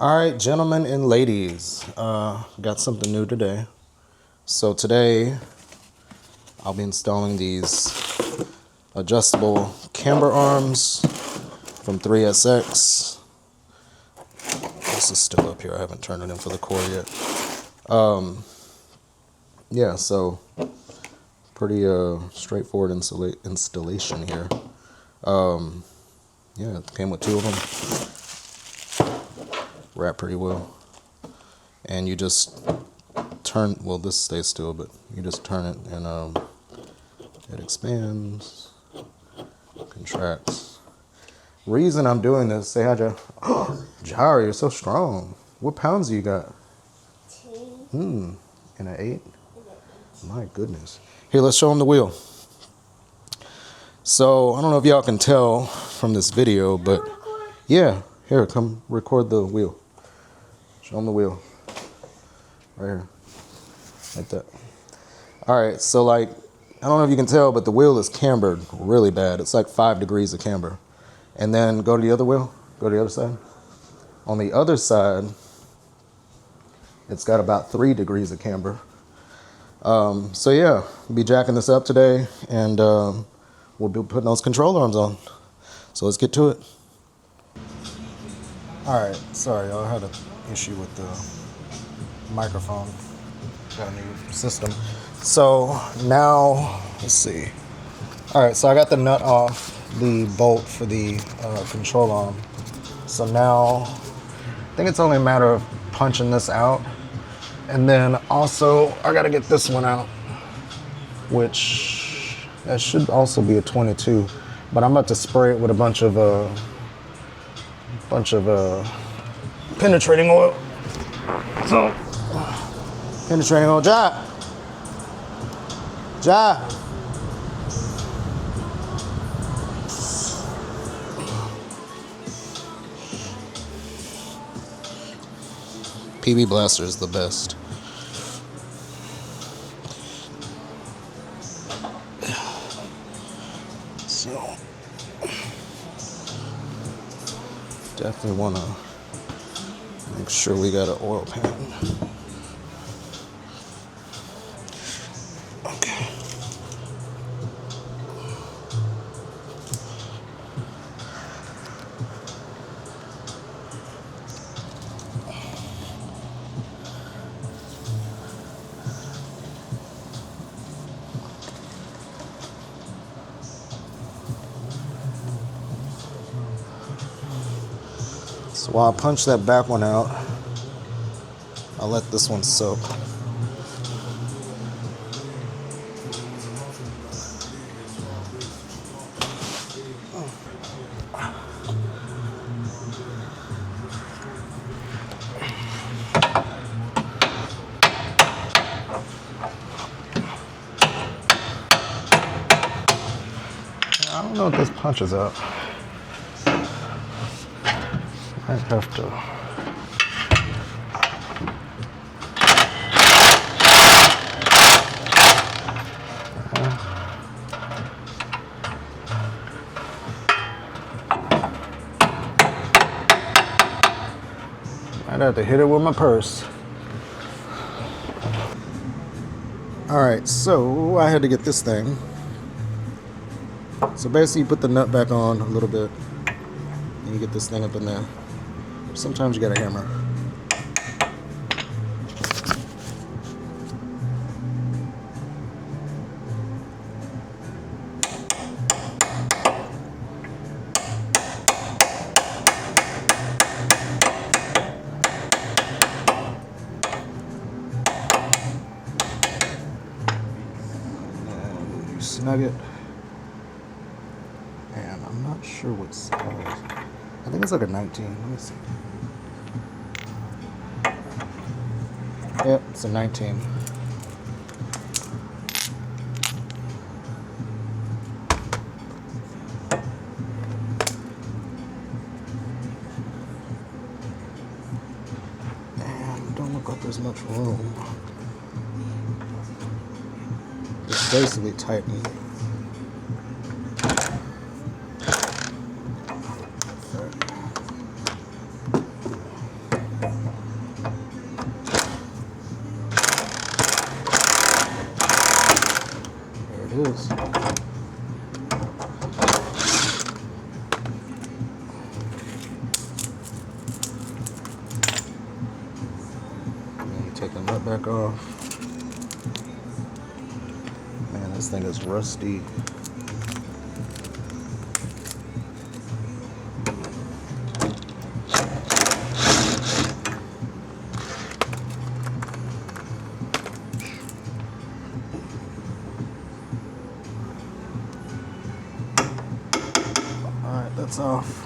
All right, gentlemen and ladies, got something new today. So today I'll be installing these adjustable camber arms from 3SX. This is still up here. I haven't turned it in for the cord yet. Yeah, so pretty straightforward installation here. Yeah, it came with two of them. Wrap pretty well. And you just turn, well, this stays still, but you just turn it and it expands, contracts. Reason I'm doing this, say hi, Joe. Oh, Jari, you're so strong. What pounds do you got? 10. And an 8? My goodness. Here, let's show them the wheel. So, I don't know if y'all can tell from this video, but yeah, here, come record the wheel. Show them the wheel. Right here. Like that. Alright, so like, I don't know if you can tell, but the wheel is cambered really bad. It's like 5 degrees of camber. And then go to the other wheel. Go to the other side. On the other side, it's got about 3 degrees of camber. So yeah, we'll be jacking this up today, and we'll be putting those control arms on. So let's get to it. Alright, sorry, I had an issue with the microphone. Got a new system. So now, let's see. Alright, so I got the nut off the bolt for the control arm. So now, I think it's only a matter of punching this out. And then also, I gotta get this one out, which that should also be a 22. But I'm about to spray it with a bunch of penetrating oil. So, penetrating oil, Ja. PB Blaster is the best. So, definitely want to make sure we got an oil pan. Okay. So while I punch that back one out, I'll let this one soak. I don't know if this punches out. I have to. I'd have to hit it with my purse. Alright, so I had to get this thing. So basically you put the nut back on a little bit, and you get this thing up in there. Sometimes you got a hammer. And you snug it. And I'm not sure what size. I think it's like a 19. Let me see. Yep, it's a 19. And don't look like there's much room. Just basically tighten. that back off. Man, this thing is rusty. Alright, that's off.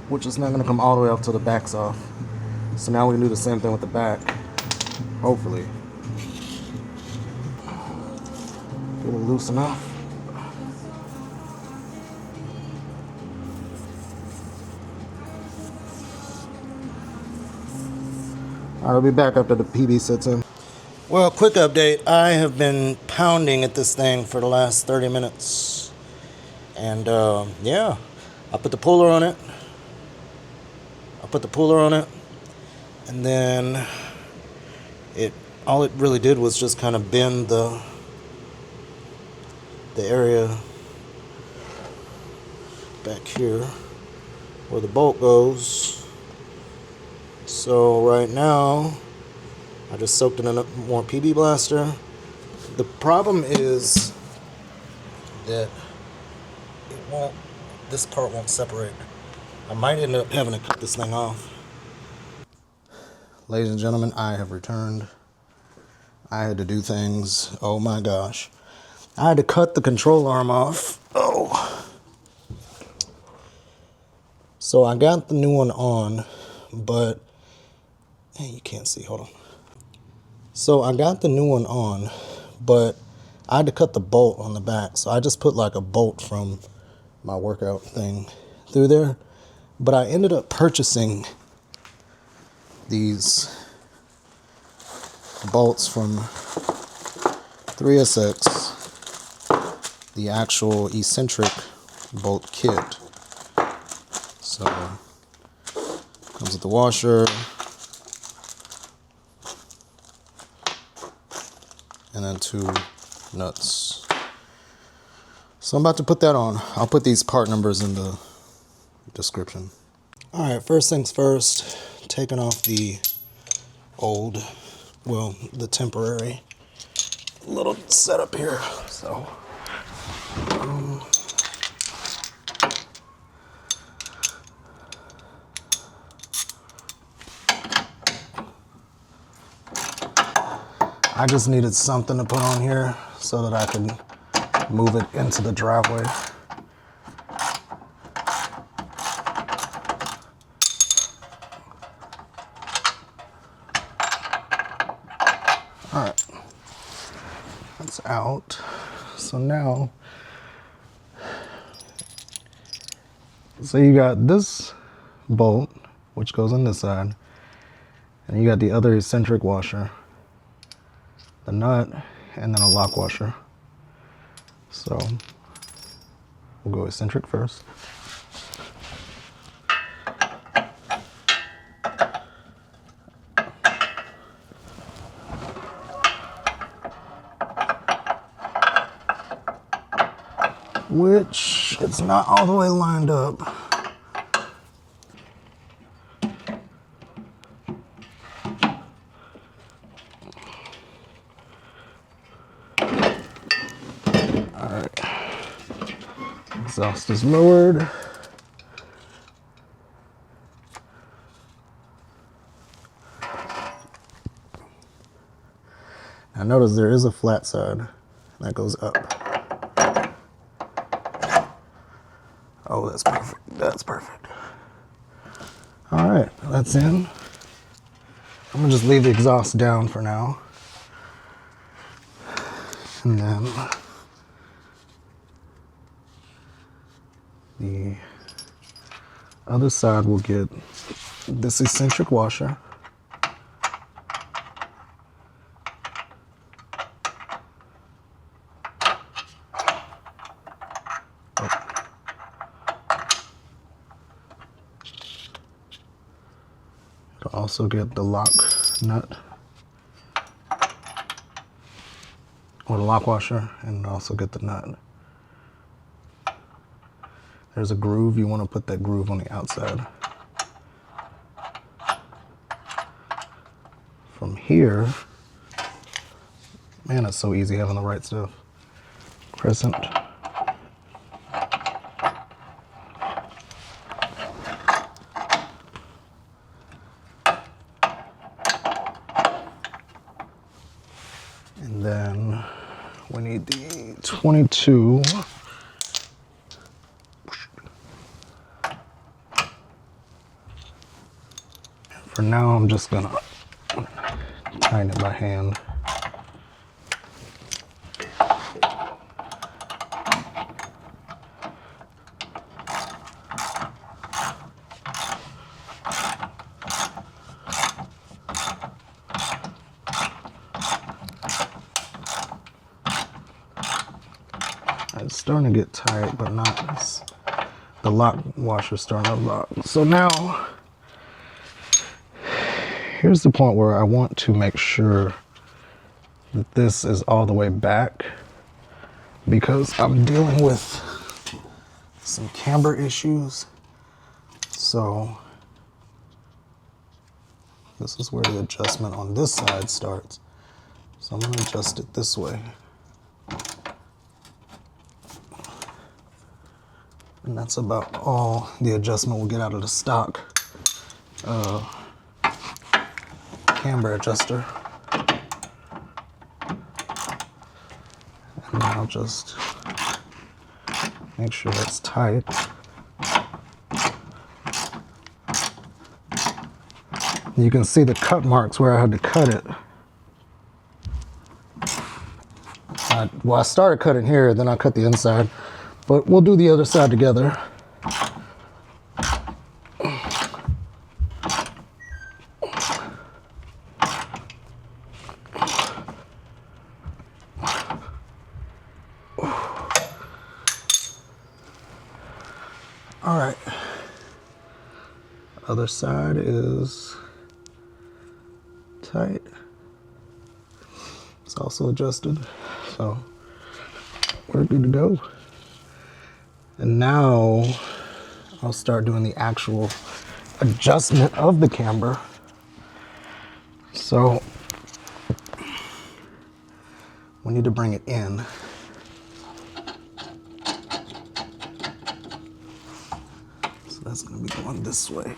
Which is not going to come all the way off till the back's off. So now we can do the same thing with the back. Hopefully. Get it loose enough. I'll be back after the PB sets in. Well, quick update. I have been pounding at this thing for the last 30 minutes. And yeah, I put the puller on it. And then all it really did was just kind of bend the area back here where the bolt goes. So right now I just soaked in more PB Blaster. The problem is that this part won't separate. I might end up having to cut this thing off. Ladies and gentlemen, I have returned. I had to do things. Oh my gosh. I had to cut the control arm off. Oh. So I got the new one on, but hey, you can't see, hold on. So I got the new one on, but I had to cut the bolt on the back. So I just put like a bolt from my workout thing through there. But I ended up purchasing these bolts from 3SX, the actual eccentric bolt kit. So comes with the washer and then 2 nuts. So I'm about to put that on. I'll put these part numbers in the description. All right, first things first, taking off the the temporary little setup here. So I just needed something to put on here so that I could move it into the driveway. All right, that's out. So now, you got this bolt, which goes on this side, and you got the other eccentric washer, the nut, and then a lock washer. So we'll go eccentric first. Which it's not all the way lined up. All right, exhaust is lowered. Now notice there is a flat side that goes up. Oh, that's perfect. That's perfect. All right, that's in. I'm gonna just leave the exhaust down for now. And then the other side will get this eccentric washer. Also get the lock nut or the lock washer, and also get the nut. There's a groove. You want to put that groove on the outside. From here, Man, it's so easy having the right stuff. Crescent. And then we need the 22. For now, I'm just gonna tighten it by hand. It's starting to get tight, but not. The lock washer's starting to lock. So now, here's the point where I want to make sure that this is all the way back, because I'm dealing with some camber issues. So this is where the adjustment on this side starts. So I'm going to adjust it this way. And that's about all the adjustment we'll get out of the stock camber adjuster. And I'll just make sure it's tight. You can see the cut marks where I had to cut it. Well, I started cutting here, then I cut the inside. But we'll do the other side together. All right. Other side is tight. It's also adjusted, so we're good to go. And now I'll start doing the actual adjustment of the camber. So we need to bring it in. So that's going to be going this way.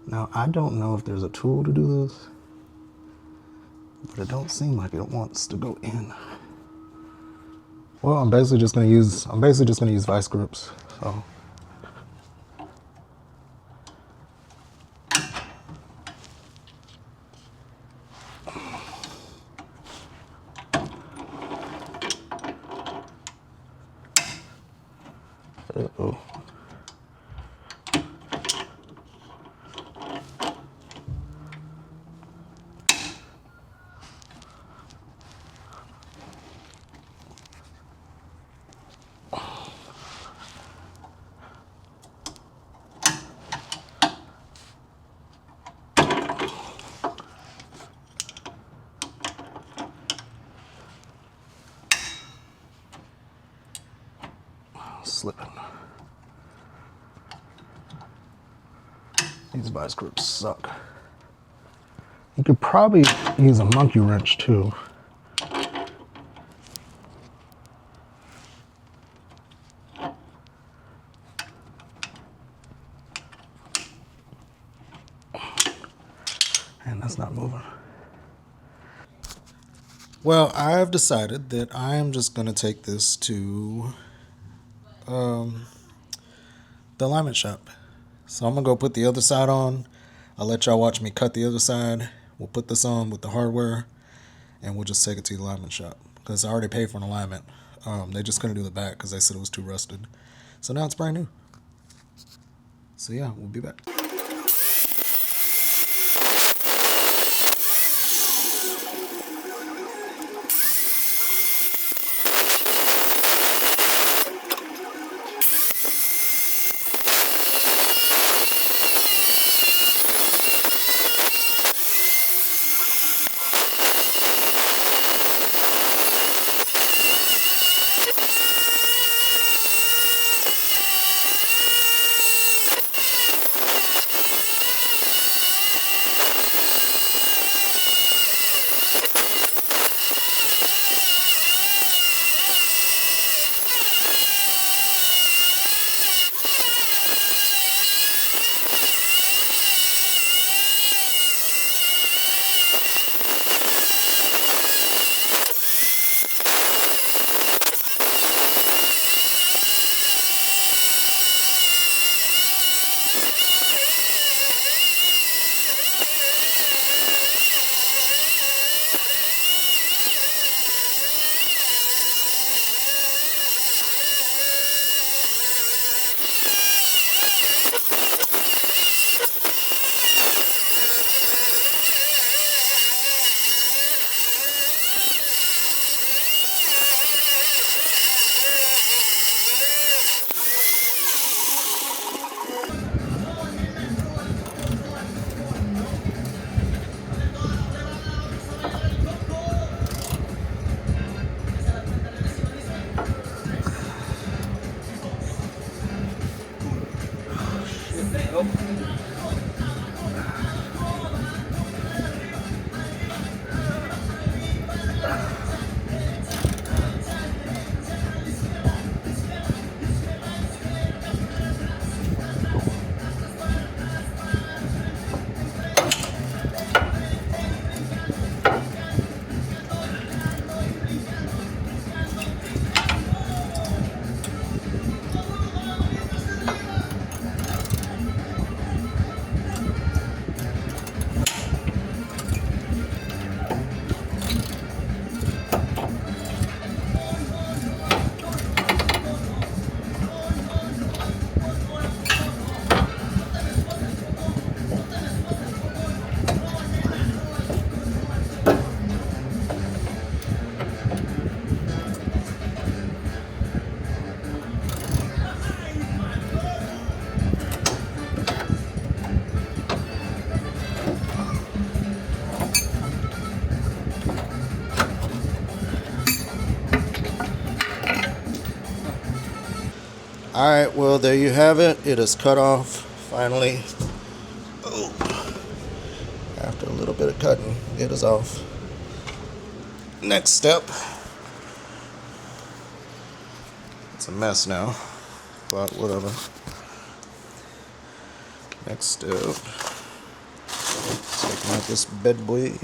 Now I don't know if there's a tool to do this, but it don't seem like it wants to go in. Well, I'm basically just gonna use vice grips. So uh-oh. Slipping. These vice grips suck. You could probably use a monkey wrench too. And that's not moving. Well, I've decided that I am just going to take this to the alignment shop. So I'm gonna go put the other side on. I'll let y'all watch me cut the other side. We'll put this on with the hardware and we'll just take it to the alignment shop because I already paid for an alignment. They just couldn't do the back because they said it was too rusted. So now it's brand new. So yeah, we'll be back. go. Alright, well, there you have it. It is cut off, finally. Oh. After a little bit of cutting, it is off. Next step. It's a mess now, but whatever. Next step. Taking out this bed boy.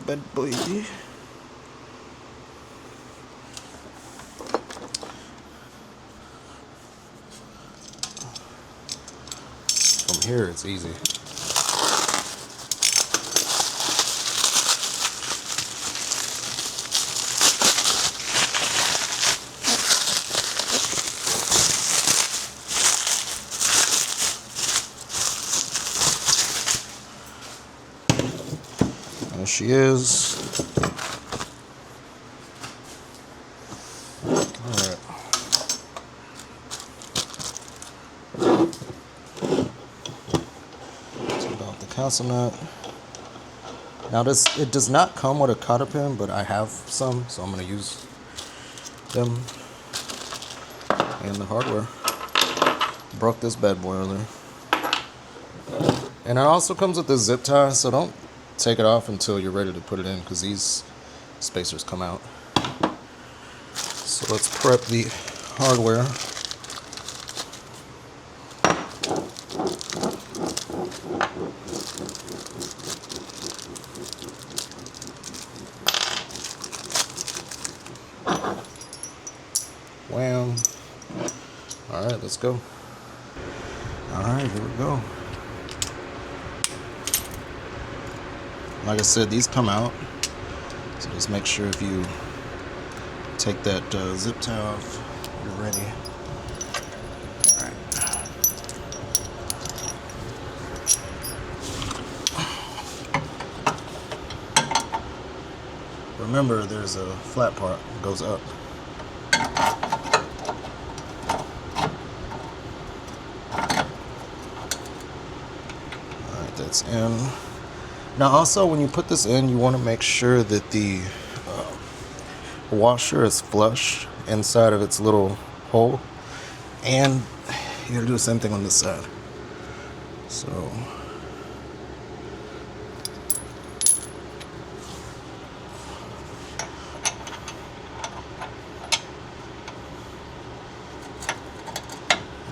Bed boy. From here, it's easy. There she is. Alright. Council nut. Now it does not come with a cotter pin, but I have some, so I'm going to use them. And the hardware. Broke this bad boy earlier. And it also comes with this zip tie, so don't take it off until you're ready to put it in, because these spacers come out. So let's prep the hardware. Wham. Alright, let's go. Alright, here we go. Like I said, these come out. So just make sure if you take that zip tie off, you're ready. Alright. Remember, there's a flat part that goes up. That's in. Now also, when you put this in, you want to make sure that the washer is flush inside of its little hole, and you gotta do the same thing on this side. So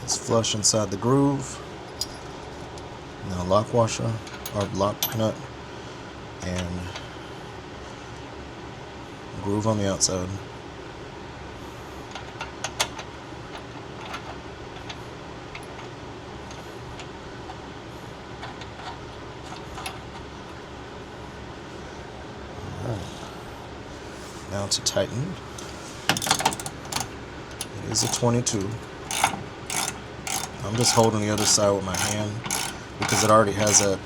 it's flush inside the groove. Now lock washer, or lock nut, and groove on the outside. Alright. Now to tighten. It is a 22. I'm just holding the other side with my hand, because it already has that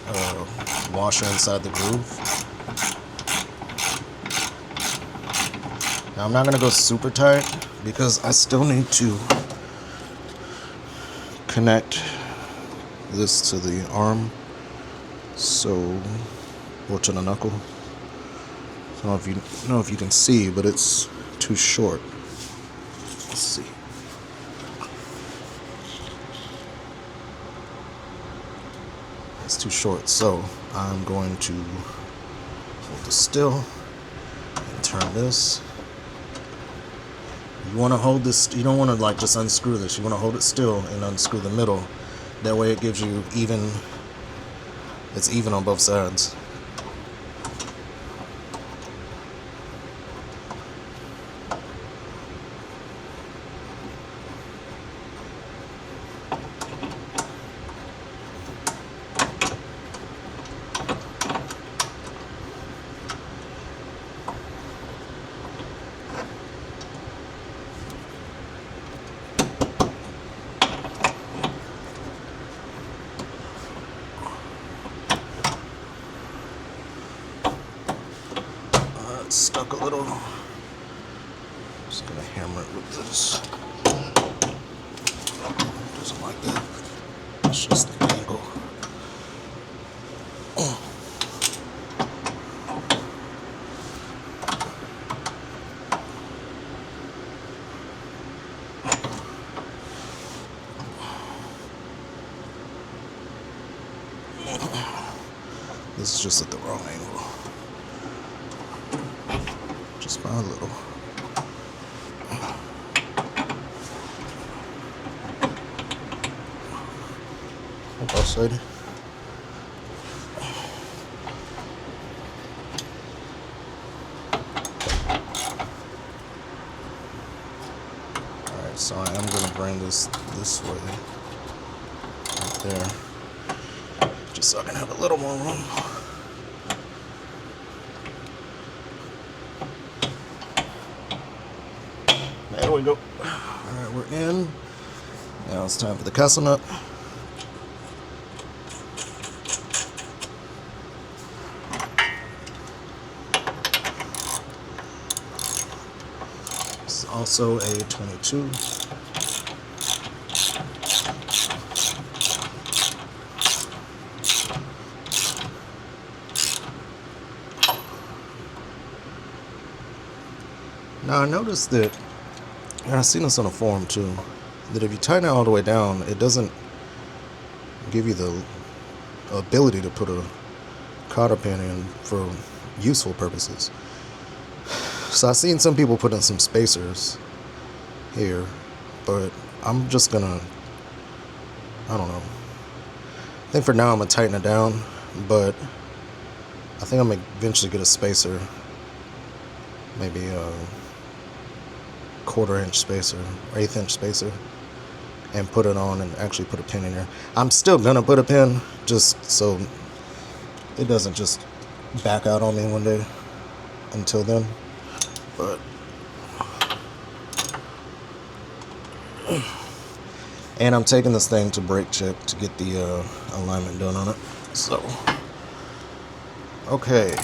washer inside the groove. Now I'm not going to go super tight, because I still need to connect this to the arm, or to the knuckle. I don't know if you can see, but it's too short. Let's see. It's too short, so I'm going to hold this still and turn this. You want to hold this, you don't want to like just unscrew this. You want to hold it still and unscrew the middle. That way it gives you even, it's even on both sides. It's stuck a little. I'm just gonna hammer it with this. Doesn't like that. It's just the angle. This is just at the wrong angle. Just by a little. Hope I said it. Alright, so I am going to bring this way. Right there. Just so I can have a little more room. There we go. Alright, we're in. Now it's time for the castle nut. It's also a 22. Now I noticed that, and I've seen this on a forum too, that if you tighten it all the way down, it doesn't give you the ability to put a cotter pin in for useful purposes. So I've seen some people put in some spacers here, but I'm just gonna, I don't know. I think for now I'm gonna tighten it down, but I think I'm gonna eventually get a spacer, maybe a 1/4 inch spacer, or 1/8 inch spacer, and put it on and actually put a pin in there. I'm still gonna put a pin just so it doesn't just back out on me one day until then. But and I'm taking this thing to brake check to get the alignment done on it. So okay,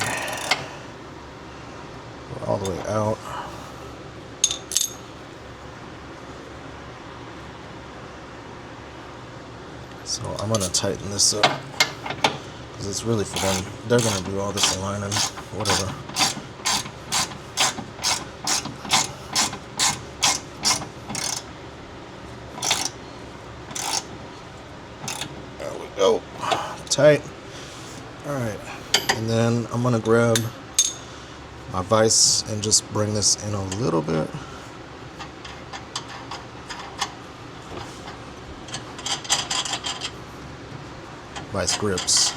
we're all the way out. So I'm gonna tighten this up because it's really for them. They're gonna do all this aligning, whatever. There we go. Tight. Alright. And then I'm gonna grab my vise and just bring this in a little bit. Vice grips.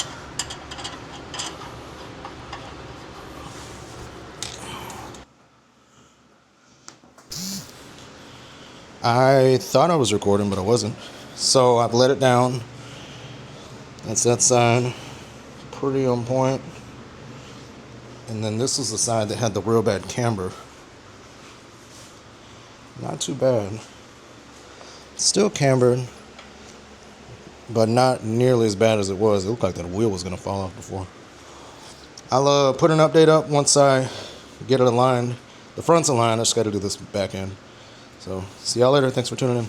I thought I was recording, but I wasn't. So I've let it down. That's that side. Pretty on point. And then this is the side that had the real bad camber. Not too bad. Still cambered, but not nearly as bad as it was. It looked like that wheel was going to fall off before. I'll put an update up once I get it aligned. The front's aligned. I just got to do this back end. So, see y'all later. Thanks for tuning in.